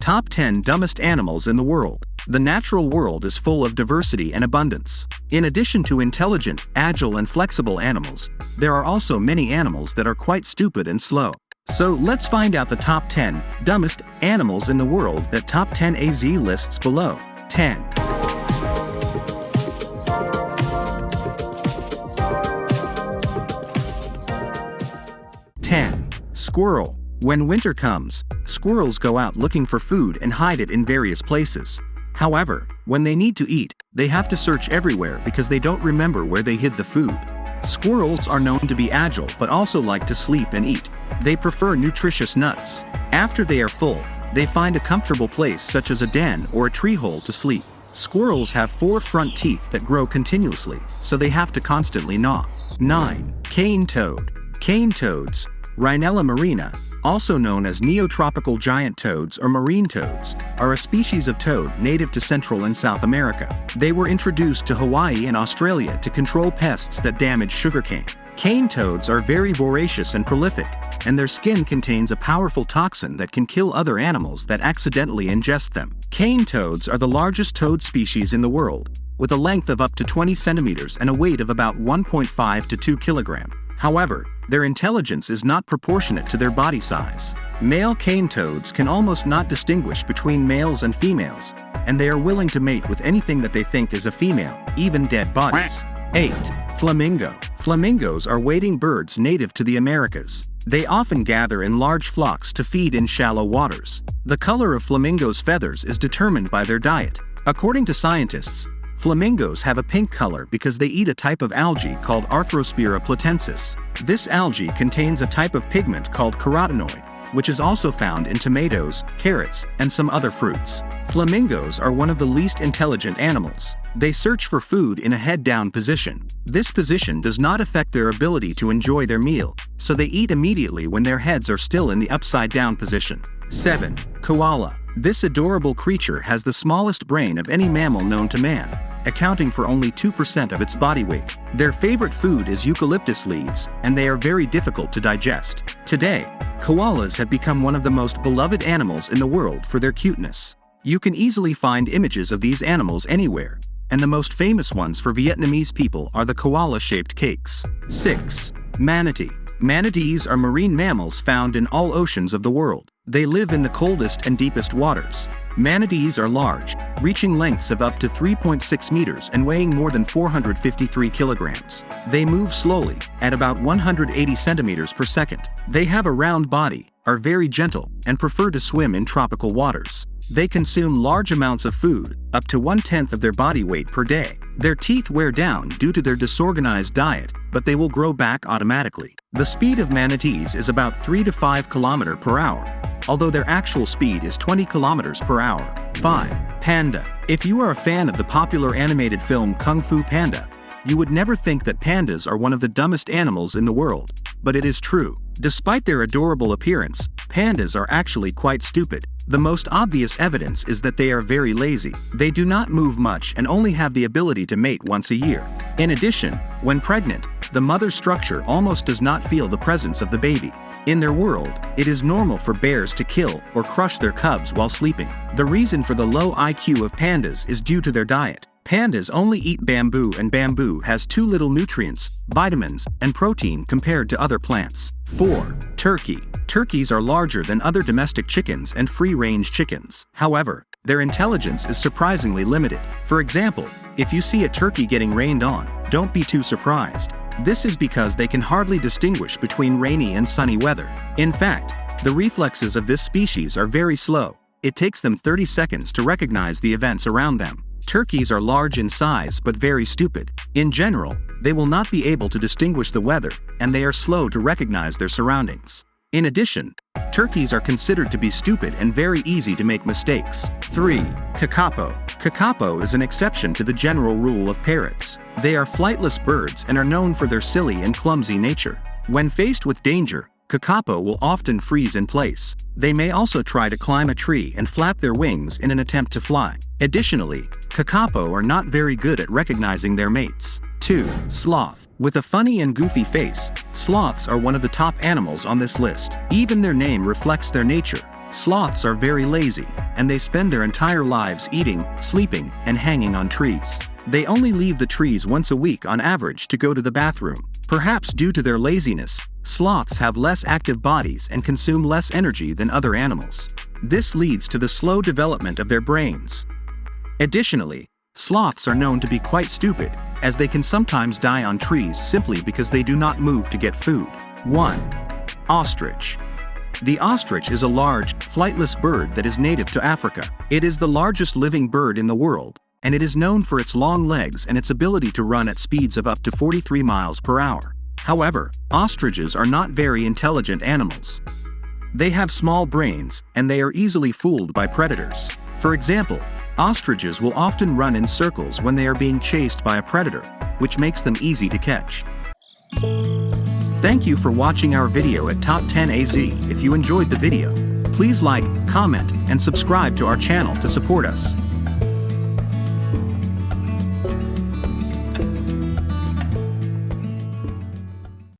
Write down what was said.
Top 10 Dumbest Animals in the World. The natural world is full of diversity and abundance. In addition to intelligent, agile and flexible animals, there are also many animals that are quite stupid and slow. So let's find out the top 10 dumbest animals in the world that Top 10 AZ lists below. 10. 10. Squirrel. When winter comes, squirrels go out looking for food and hide it in various places. However, when they need to eat, they have to search everywhere because they don't remember where they hid the food. Squirrels are known to be agile but also like to sleep and eat. They prefer nutritious nuts. After they are full, they find a comfortable place such as a den or a tree hole to sleep. Squirrels have 4 front teeth that grow continuously, so they have to constantly gnaw. 9. Cane toad. Cane toads, Rhinella marina, also known as neotropical giant toads or marine toads, are a species of toad native to Central and South America. They were introduced to Hawaii and Australia to control pests that damage sugarcane. Cane toads are very voracious and prolific, and their skin contains a powerful toxin that can kill other animals that accidentally ingest them. Cane toads are the largest toad species in the world, with a length of up to 20 centimeters and a weight of about 1.5 to 2 kilograms. However, their intelligence is not proportionate to their body size. Male cane toads can almost not distinguish between males and females, and they are willing to mate with anything that they think is a female, even dead bodies. 8. Flamingo. Flamingos are wading birds native to the Americas. They often gather in large flocks to feed in shallow waters. The color of flamingos' feathers is determined by their diet. According to scientists, flamingos have a pink color because they eat a type of algae called Arthrospira platensis. This algae contains a type of pigment called carotenoid, which is also found in tomatoes, carrots, and some other fruits. Flamingos are one of the least intelligent animals. They search for food in a head-down position. This position does not affect their ability to enjoy their meal, so they eat immediately when their heads are still in the upside-down position. 7. Koala. This adorable creature has the smallest brain of any mammal known to man, accounting for only 2% of its body weight. Their favorite food is eucalyptus leaves, and they are very difficult to digest. Today, koalas have become one of the most beloved animals in the world for their cuteness. You can easily find images of these animals anywhere, and the most famous ones for Vietnamese people are the koala-shaped cakes. 6. Manatee. Manatees are marine mammals found in all oceans of the world. They live in the coldest and deepest waters. Manatees are large, reaching lengths of up to 3.6 meters and weighing more than 453 kilograms. They move slowly, at about 180 centimeters per second. They have a round body, are very gentle, and prefer to swim in tropical waters. They consume large amounts of food, up to 1/10 of their body weight per day. Their teeth wear down due to their disorganized diet, but they will grow back automatically. The speed of manatees is about 3 to 5 km per hour, although their actual speed is 20 km per hour. 5. Panda. If you are a fan of the popular animated film Kung Fu Panda, you would never think that pandas are one of the dumbest animals in the world, but it is true. Despite their adorable appearance, pandas are actually quite stupid. The most obvious evidence is that they are very lazy. They do not move much and only have the ability to mate once a year. In addition, when pregnant, the mother's structure almost does not feel the presence of the baby. In their world, it is normal for bears to kill or crush their cubs while sleeping. The reason for the low IQ of pandas is due to their diet. Pandas only eat bamboo, and bamboo has too little nutrients, vitamins, and protein compared to other plants. 4. Turkey. Turkeys are larger than other domestic chickens and free-range chickens. However, their intelligence is surprisingly limited. For example, if you see a turkey getting rained on, don't be too surprised. This is because they can hardly distinguish between rainy and sunny weather. In fact, the reflexes of this species are very slow. It takes them 30 seconds to recognize the events around them. Turkeys are large in size but very stupid. In general, they will not be able to distinguish the weather, and they are slow to recognize their surroundings. In addition, turkeys are considered to be stupid and very easy to make mistakes. 3. Kākāpō. Kākāpō is an exception to the general rule of parrots. They are flightless birds and are known for their silly and clumsy nature. When faced with danger, Kākāpō will often freeze in place. They may also try to climb a tree and flap their wings in an attempt to fly. Additionally, Kākāpō are not very good at recognizing their mates. 2. Sloth. With a funny and goofy face, sloths are one of the top animals on this list. Even their name reflects their nature. Sloths are very lazy, and they spend their entire lives eating, sleeping, and hanging on trees. They only leave the trees once a week on average to go to the bathroom. Perhaps due to their laziness, sloths have less active bodies and consume less energy than other animals. This leads to the slow development of their brains. Additionally, sloths are known to be quite stupid, as they can sometimes die on trees simply because they do not move to get food. 1. Ostrich. The ostrich is a large, flightless bird that is native to Africa. It is the largest living bird in the world, and it is known for its long legs and its ability to run at speeds of up to 43 miles per hour. However, ostriches are not very intelligent animals. They have small brains, and they are easily fooled by predators. For example, ostriches will often run in circles when they are being chased by a predator, which makes them easy to catch. Thank you for watching our video at Top 10 AZ. If you enjoyed the video, please like, comment, and subscribe to our channel to support us.